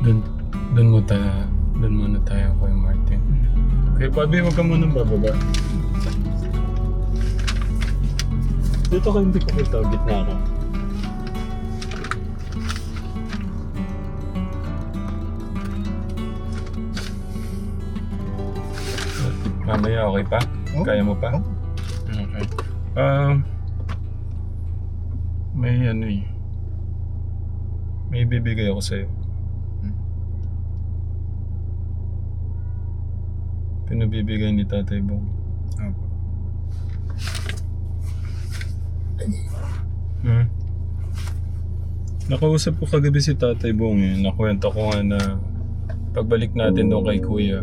Dun, dun mo tayo, dun muna tayo Kuya Martin. Kuya Bobby, huwag ka munang bababa. Dito ka hindi ko kita, gitna ka. Mamaya okay pa? Oh. Kaya mo pa? Oh. Okay. May ano eh. May bibigay ako sa'yo. Pinabibigay ni Tatay Bong. Opo. Nakausap ko kagabi si Tatay Bong eh. Nakwento ko nga na pagbalik natin doon kay Kuya,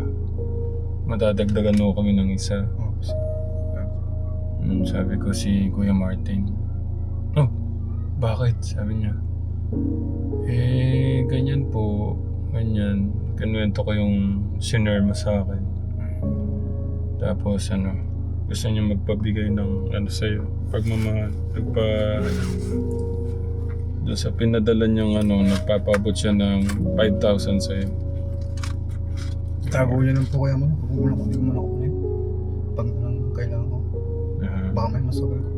matadagdagan mo kami ng isa. Opo. Sabi ko si Kuya Martin. Oh, bakit? Sabi niya. Ganyan po. Ganyan. Kinuwento ko yung sinare mo sa akin. Tapos gusto niya magpabigay ng sa'yo. Pagmamahal. Doon sa pinadala niyang nagpapabot siya ng 5,000 sa'yo. Tago niya lang po kaya mo. Hindi ko muna kunin. Pag kailangan ko. Baka may masukal ko.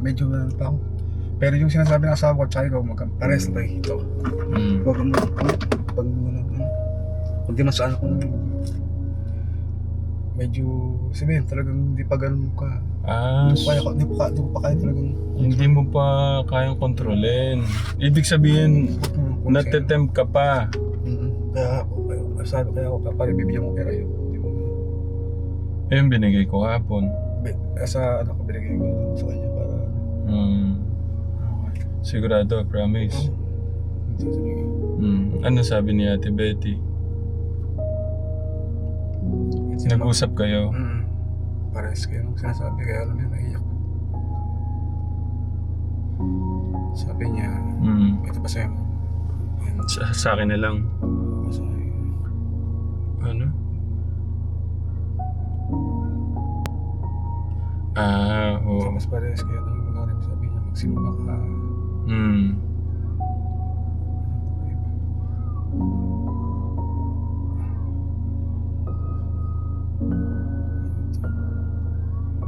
Medyo na pa ako. Pero yung sinasabi ng asawa ko, tsaka ikaw, pares na ito. Huwag mo pag kung di masaan ako naman. Medyo, sabihin, talagang hindi pa ganun ka. Hindi ko pa kaya talagang... Hindi mo pa kayang kontrolin. Ibig sabihin, natitempt ka pa. Kaya sabi kaya ako, kapag bibigyan mo pera yun. Yung binigay ko hapon. Sa anak ko, binigay ko sa kanya para... Okay. Sigurado, promise. Ano sabi ni Ate Betty? Nag-usap kayo? Pares kayo nung sinasabi, kaya alam niya, naiyak. Sabi niya, ito ba sa'yo? Sa akin na lang. Ano? Oo. Mas pares kayo nung mga sabi niya, magsimula ka.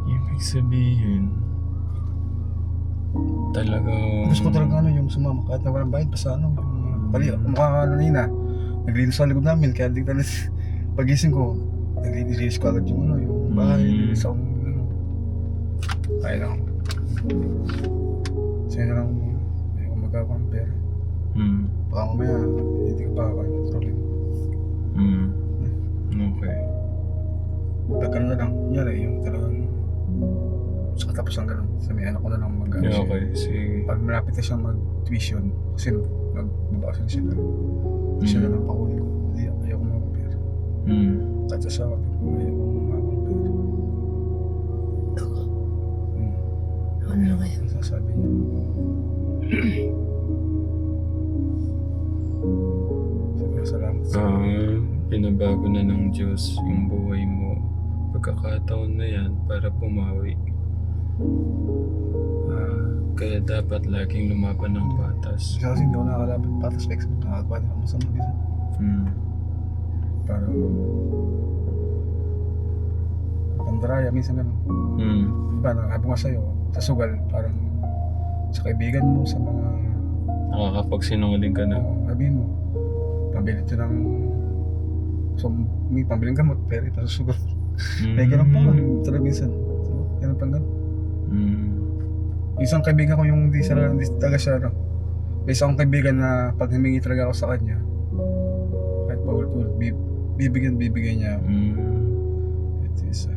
Ibig sabihin, talagang... Gusto ko talaga yung sumama kahit na walang bayad pa sa yung pali, mukha kanina, naglinis sa likod namin, kaya di ka pagising ko, naglinis ko agad yung yung bahay, naglinis akong kaya lang. Sa'yo na lang, hindi ko magkakaroon ng pera. Baka mamaya, hindi ko pa kakakontrolin. Okay. Pagkano na lang, yan yung talagang sa katapos ng ganun, sa may anak ko na lang Yeah, okay, sige. Pag malapit na siyang mag-tuition, kasi magbabasa na siya na siya na lang pakunin ko, hindi ayaw ko makapera. Kahit sa sabi ko, ayaw ko makapera. Ano na kaya? Ang sasabi niya. Sabi ko, salamat sa Pinabago na ng Diyos yung buhay mo. Pagkakataon na yan para pumawi. Kaya dapat laging lumaban ng patas. Kasi hindi ako nakakalaban patas specs mo. Nakakakuha din ako masama dito. Parang pandaraya, minsan ganun. Diba, nakabi nga sa'yo, sa sugal, parang sa kaibigan mo, sa mga... Nakakapagsinungaling ka na. Sabihin mo, pambili ito ng... So, may pambiling gamot, pero ito sa sugal. May ganun pa lang, talaga minsan. So, ganun pang ganun. Isang kaibigan ko yung hindi talaga siya, may isang kaibigan na pag humingi talaga ako sa kanya, kahit paulit-ulit, bibigyan niya. Ito is,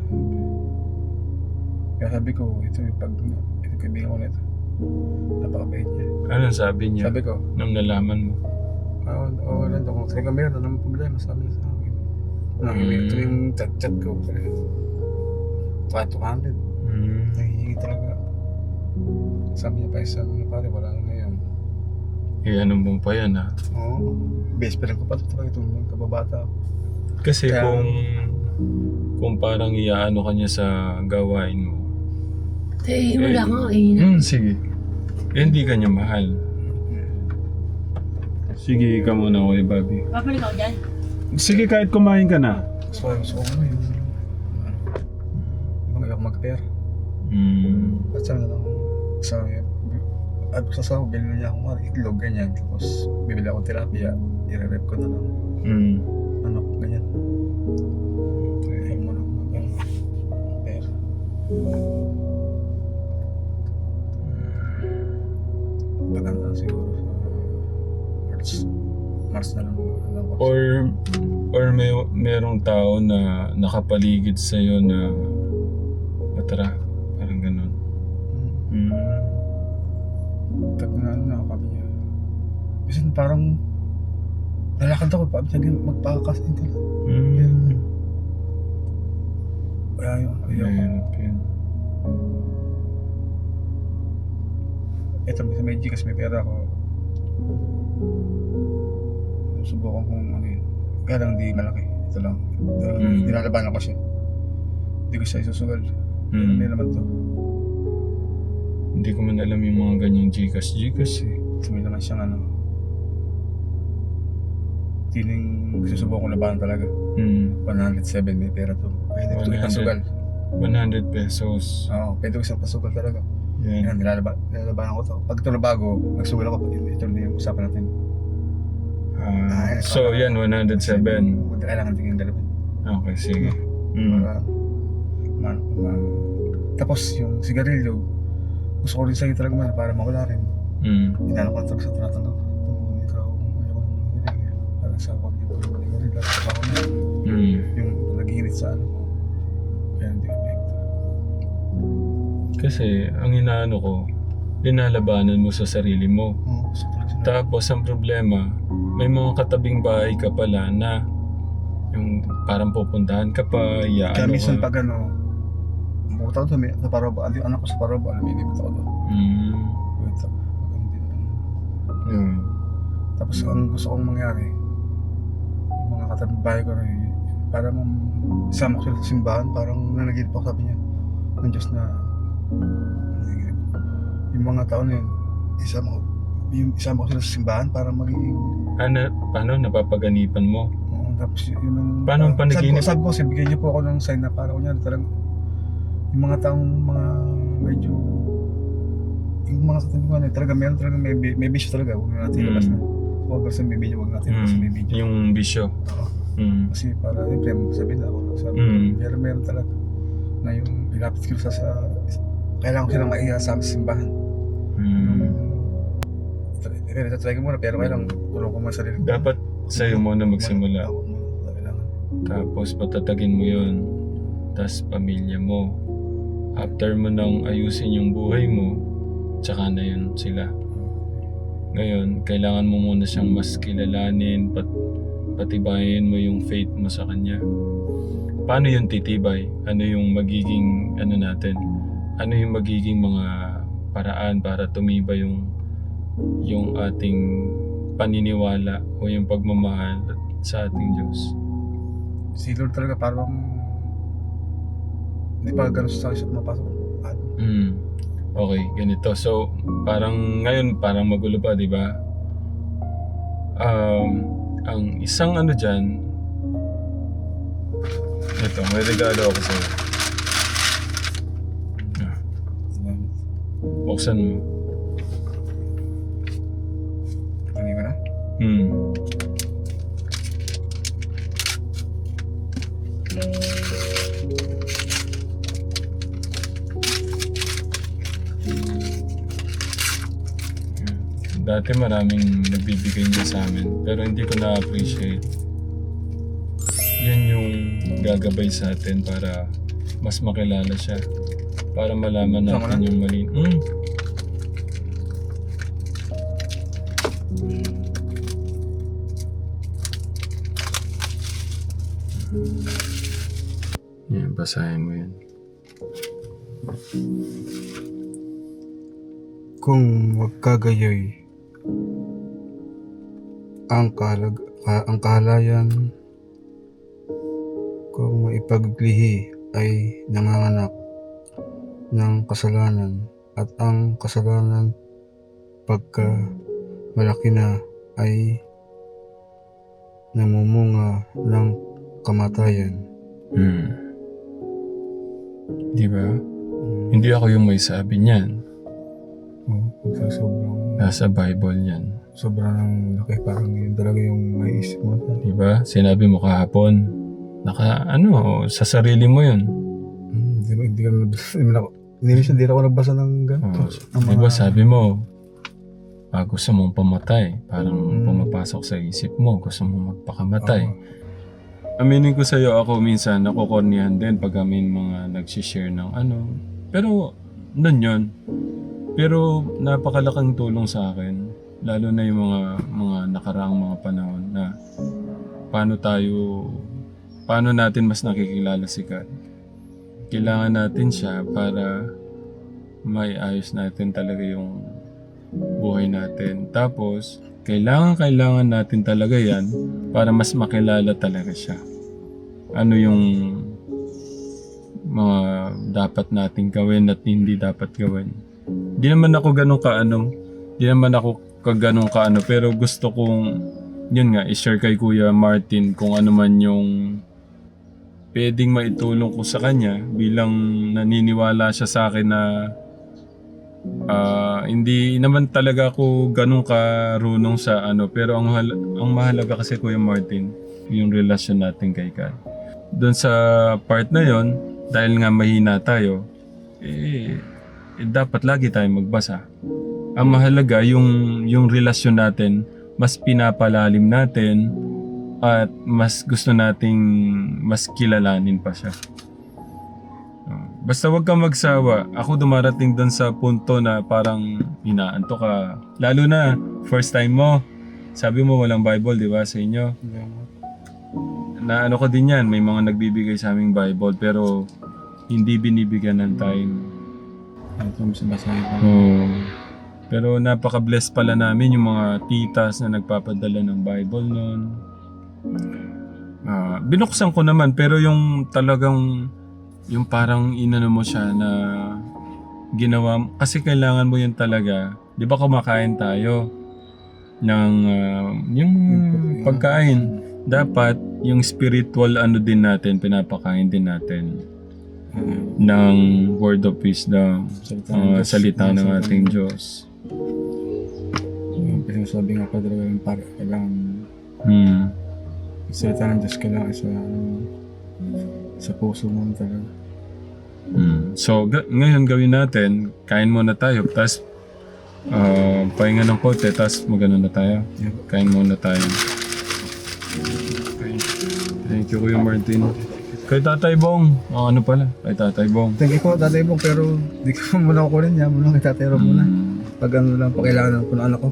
kaya sabi ko, ito kaibigan ko na ito, napakabait niya. Anong sabi niya? Sabi ko, nung nalaman mo? Nandun ko, talaga meron na problema, sabi niya sa akin. Ito yung chat ko, kahit 200, nahihingi talaga. Sabi niya pa isang pare, wala na yan. Ano mo pa yan ha? Oo. Best friend ko pa ito talaga itong kababata. Kasi kaya, kung parang iaano ka niya sa gawain mo. Wala nga eh. Sige. Hindi ka niya mahal. Sige, ikaw muna, Kuya Bobby. Babalik ako dyan. Sige, kahit kumain ka na. Gusto ko ano yung... Ibang ayaw mag-pair. At sana lang sa... At sa sawa, bilhin na niya akong itlog, ganyan. Tapos bibili akong tilapia, i-rep ko na lang. Ano, ganyan. Ayaw mo lang mag-pair. Maganda siguro sa March na lang. Or merong tao na nakapaligid sa'yo na tara, parang ganun. Tag na ano na kami niya. Kasi parang lalakad ako pa magpakasin ka. Ayaw ko. Mahirap yun. Ito, may Gcash, may pera ako. Subukan kung ano yun. Kaya lang di malaki. Ito lang. Nilalabanan ko siya. Hindi ko siya isusugal. May naman to. Hindi ko man alam yung mga ganyang Gcash eh. So, may naman siyang ano. Feeling susubukan ko labanan talaga. 107 may pera to. Pwede ko itong ipasugal. 100 pesos. Oo, pwede ko isang pasugal talaga. Yan. Yan, nilalabanan ko to. Pag ito nabago, nagsugal ako. Ito na yung usapan natin. So yan, 107. Kailangan tingin dalawin. Okay, sige. Para tapos yung sigarilyo, gusto ko rin sa'yo talaga man para mawala rin. Inano ko talaga sa tinatanong ko. Ikaw, ayaw ko para sa ako yung sigarilyo. Yung nag-iinit sa ano ko. Kaya hindi epekto. Kasi ang inaano ko, linalabanan mo sa sarili mo. Oo, gusto ko talaga sinabi. Tapos ang problema, may mga katabing bahay ka pala na yung parang pupuntahan ka pa, Kaya ano minsan ka. pag ano, bukta ko sa Paroba, anak ko sa Paroba, lumilipit ako doon. Wait ako. Tapos ang gusto kong mangyari, yung mga katabing bahay ko rin, para isama ko sila sa simbahan, parang nanaginip ako, sabi niya, ng Diyos na, yung mga tao na yun, isama ko sila sa simbahan para magiging... Paano napapaganipan mo? Tapos yun ang... Paano ang panaginip? Sabi ko, bigyan niyo po ako ng sign na para ko niyan, talagang yung mga taong mga medyo... Yung mga katabi ko na, talaga meron talaga may bisyo talaga, huwag na natin ilabas na. Huwag sa may video, huwag natin ilabas sa may video. Yung bisyo. Oo. Kasi para, yung sabihin na ako nagsabi. Meron talaga na yung ilapit ko sa kailangan ko silang maihasama sa simbahan. Try ko muna, pero kailangan tulong ko muna sa sarili. Dapat sa'yo muna magsimula. Ako muna, kailangan. Tapos patatagin mo yun. Tapos pamilya mo. After mo nang ayusin yung buhay mo, tsaka na yun sila. Ngayon, kailangan mo muna siyang mas kilalanin, patibayin mo yung faith mo sa kanya. Paano yung titibay? Ano yung magiging natin? Ano yung magiging mga paraan para tumibay yung ating paniniwala o yung pagmamahal sa ating Diyos? Si Lord talaga parang hindi pa gano'n sa akin mapasok. Okay, ganito. So, parang ngayon, parang magulo pa, di ba? Ang isang dyan, ito, may regalo ako sa'yo. Buksan mo. Hindi ko na? Dati maraming nagbibigay niya sa amin, pero hindi ko na-appreciate. Yun yung gagabay sa atin para mas makilala siya. Para malaman natin yung mali. Yan, basahin mo yan. Kung magkagayoy ang kahalayan, kung maipaglihi ay nanganganak ng kasalanan at ang kasalanan pagka malaki na ay namumunga ng kamatayan. Di ba? Hindi ako yung may sabi niyan. Pagka sobrang, Nasa Bible yan. sobrang laki, parang yun talaga yung may isip mo. Di ba? Sinabi mo kahapon. Sa sarili mo yun. Hindi ka hindi ako nagbasa ng ganito. Di ba sabi mo, gusto mong pamatay. Parang pumapasok sa isip mo, gusto mong magpakamatay. Aminin ko sa'yo, ako minsan nakukornihan din pag kami mga nagsishare ng Pero, nun yun. Pero napakalaking tulong sa akin. Lalo na yung mga nakaraang mga panahon na paano natin mas nakikilala si God. Kailangan natin siya para maiayos natin talaga yung buhay natin. Tapos, kailangan natin talaga yan para mas makilala talaga siya. Ano yung mga dapat nating gawin at hindi dapat gawin. Di naman ako ganun kaano, pero gusto kong, yun nga, i-share kay Kuya Martin kung ano man yung pwedeng maitulong ko sa kanya bilang naniniwala siya sa akin na hindi naman talaga ako ganun karunong sa pero ang mahalaga kasi Kuya Martin, yung relasyon natin kay God. Doon sa part na yon, dahil nga mahina tayo, dapat lagi tayong magbasa. Ang mahalaga yung relasyon natin, mas pinapalalim natin at mas gusto nating mas kilalanin pa siya. Basta wag kang magsawa. Ako dumarating doon sa punto na parang inaanto ka. Lalo na first time mo. Sabi mo walang Bible, di ba, sa inyo? Na ko din yan, may mga nagbibigay sa aming Bible pero hindi binibigyan ng time. Ito sinasabi pa. Pero napaka-bless pala namin yung mga titas na nagpapadala ng Bible noon. Binuksan ko naman pero yung talagang yung parang inano mo siya na ginawa kasi kailangan mo yun talaga. Di ba kumakain tayo ng yung pagkain? Dapat yung spiritual din natin, pinapakain din natin ng word of wisdom, salita ng ating Diyos. Yung sinasabi nga pa talaga yung parang kailangan salita ng Diyos, kailangan sa puso mo talaga. So ngayon gawin natin, kain muna tayo, tapos pahinga ng konti, tapos magano na tayo. Kain muna tayo. Thank you Kuya Martin. Kay Tatay Bong. Kay Tatay Bong. Thank you po, Tatay Bong, pero di ko muna kukunin niya. Muna kay Tatay Rom muna. Pag lang po kailangan ng anak ko.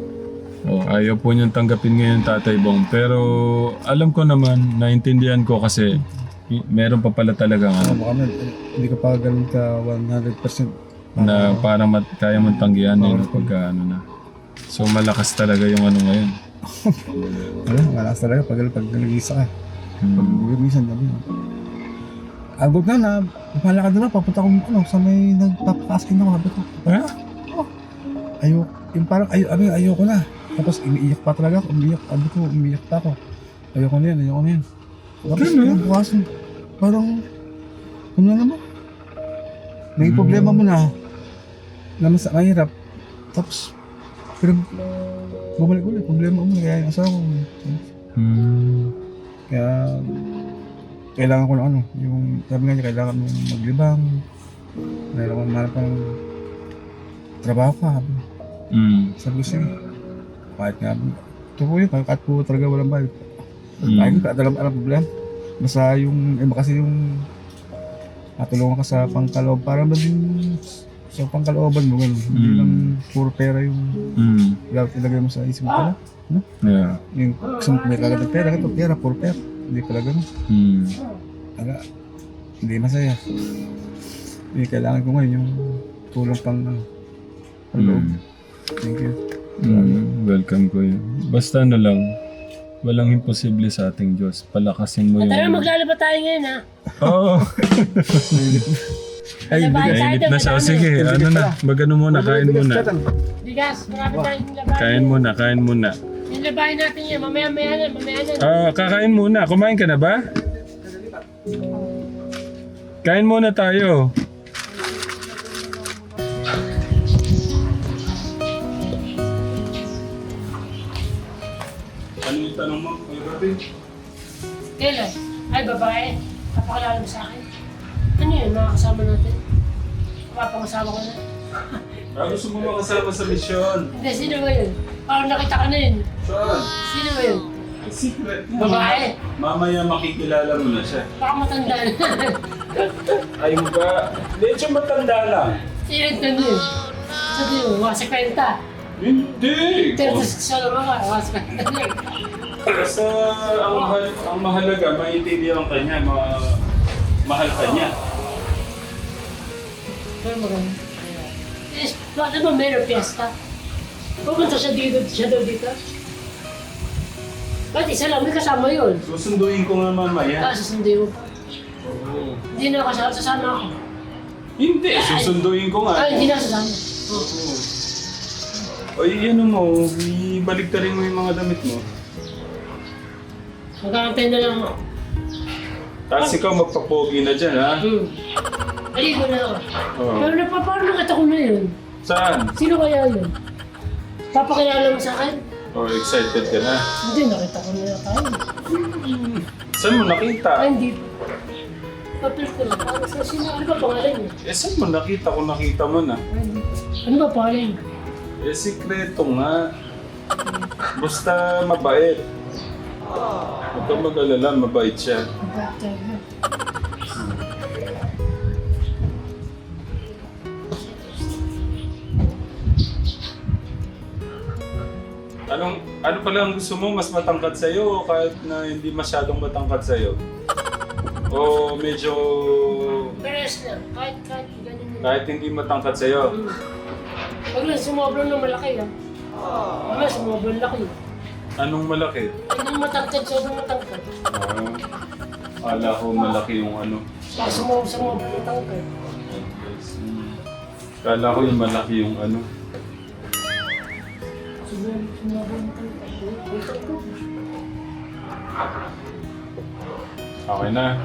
Ayaw po niyang tanggapin ngayon Tatay Bong. Pero alam ko naman, naintindihan ko kasi meron pa pala talaga Hindi ko pa ganun ka 100%. Na parang kaya mong tanggihan pagka na. So malakas talaga yung ngayon. Malakas talaga pag nag-isa ka. Pag minsan gabi. Agod na malakad na papunta ko sa may nagpapakasakin ako. Sabi ko, yung parang ayoko na. Tapos umiiyak pa talaga ako. Umiiyak pa ako. Ayoko na yan. Tapos bukasan, parang naman. May problema mo na mas mahirap. Tapos, pero bumalik ulit, problema mo, kaya yung asawa ko. Kaya, kailangan ko ng yung sabi nga niya, kailangan mo maglibang, kailangan mo manap ng trabaho ka. Sabi ko siya, kahit nga, ito po yun, kahit po talaga walang bayad. Kahit ka, alam problema. Basta yung, iba kasi yung matulungan ka sa pangkaloob para ba din sa pangkalooban mo, hindi lang puro pera yung ilagay mo sa isip mo pala. Yeah. Yung gusto mo may kagad ng pera, ito pera, puro pera. Hindi pala ganun. Kaya, hindi masaya. Kailangan ko ngayon yung tulong pang loob. Thank you. Welcome ko yun. Basta lang, walang imposible sa ating Diyos. Palakasin mo yung... Tara, maglalaba tayo ngayon, ha? Oo. Ay, Mainit na siya. Sige, na. magano muna, kain muna. Bigas, marami tayong labahin. Kain muna. May Nilabahin natin yan. Mamaya na. Kakain muna. Kumain ka na ba? Kain muna tayo. Ano yung tanong mo, Kuya Bobby? Kailan? Ay, babae. Papakilala mo sa akin. Ano yun, mga kasama natin? Papangasama ko na. Gusto mo makasama sa misyon? Hindi, sino ba yun? Parang nakita ka na yun. Saan? Sino ba yun? Secret mo. Babae. Mamaya makikilala mo na siya. Baka matanda na. Ay ba? Medyo matanda lang. Sino yun? Sabi mo, mga 50. Hindi! Pero siya naman ka, mga 50. Basta ang mahalaga, maintindihan ka niya, mahal ka niya. Pero maganda. Eh, bakit naman mayroong piyesta? Pupunta siya daw dito. Ba't isa lang, may kasama yun. Susunduin ko nga mamaya. Susunduin mo pa. Oo. Hindi na kasama, sasama ako. Hindi, susunduin ko nga. Hindi na sasama. Oo. Ay, ano mo, ibalik ka rin mo yung mga damit mo. Magkakantay na lang ako. Tapos ikaw magpapogi na dyan, ha? Aligo na ako. Oo. Pero paano nakita ko na yun? Saan? Sino kaya yun? Papakilala mo sa akin? Oh, excited ka na. Hindi, nakita ko na tayo. Saan mo nakita? Ay, hindi. Papil ko lang. Parang sa sino, ano ba pangalan niya? Saan mo nakita kung nakita mo na? Ay, hindi. Ano ba pangalan niya? Sikreto nga. Basta mabait. Huwag kang mag-alala, mabait siya. Ano pala ang gusto mo? Mas matangkad sa'yo o kahit na hindi masyadong matangkad sa'yo? O medyo... Peres lang. Kahit ganyan yun. kahit hindi matangkad sa'yo? Pag lang sumobrang ng malaki ah. Wala, sumobrang laki. Anong malaki? Hindi matangkad, sobrang matangkad. Kala ko malaki yung ano. Sumobrang matangkad. Kala ko yung malaki yung ano. Sumobrang matangkad. Okay na.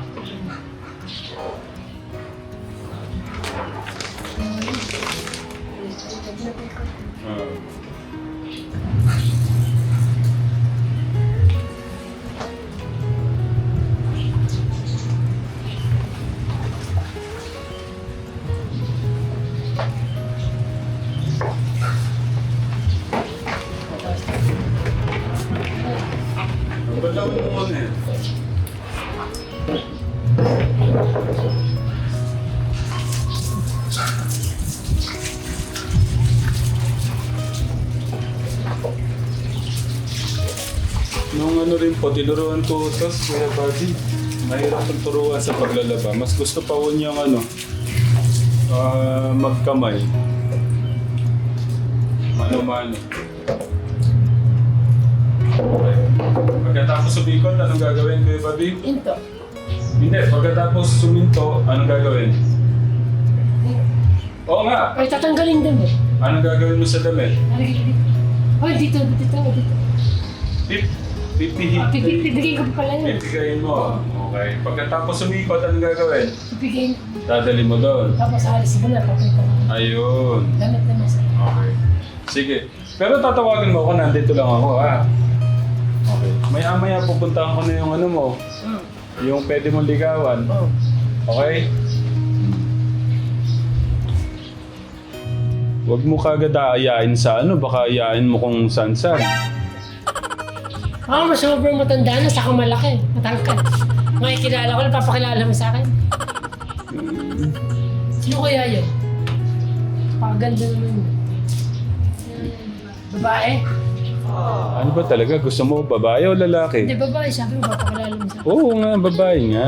Balaw mo muna eh. Nung ano rin po, tinuruan ko ito, Kuya Buddy. Mahirap ang turuan sa paglalaba. Mas gusto pa po niyang ano, magkamay. Mano-mano. Okay. Pagkatapos sumikot, anong gagawin, Kuya Buddy? Into. Hindi, pagkatapos suminto, anong gagawin? Oo nga! Ay, tatanggalin din mo. Anong gagawin mo sa damit? Ay, dito. Pipigay ko pala yun. Pipigayin mo. Okay. Pagkatapos sumikot, anong gagawin? Pipigay. Dadali mo doon. Tapos alis mo na, papay ko. Ayun. Gamit naman sa. Okay. Sige. Pero tatawagan mo ako, nandito lang ako ha. Okay. Maya-maya pupuntahan ko na yung ano mo. Yung pwede mong ligawan. Oh. Okay? Huwag mo kagad aayain sa ano, baka aayain mo kung saan-saan. Mas sobrang matanda na, saka malaki. Matangkad. Makikilala ko, napapakilala mo sa akin. Sino kaya yun? Paganda naman yun. Babae? Ano ba talaga? Gusto mo babae o lalaki? Hindi, babae. Sabi mo, papakilala mo sa akin. Oo nga, babae nga.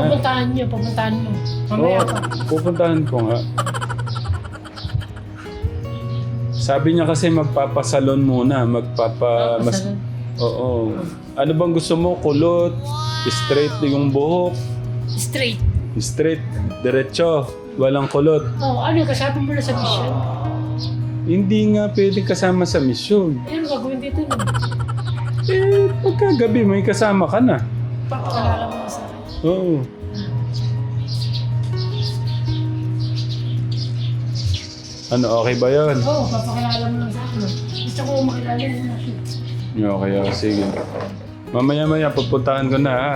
Pupuntahan mo. Mamaya Oo, pa. pupuntahan ko nga. Sabi niya kasi magpapasalon muna, Papasalon? Oo. Ano bang gusto mo? Kulot? Straight yung buhok? Straight. Straight, diretso, walang kulot. Ano yung kasama mo na sa mission? Hindi nga pwedeng kasama sa misyon. Ano gagawin dito nun? Pagkagabi, may kasama ka na. Papakilala mo na sa akin. Oo. Ano, okay ba yun? Oo, papakilala mo lang sa akin. Gusto ko makilala yun natin. Okay, sige. Mamaya-maya, pupuntahan ko na ha.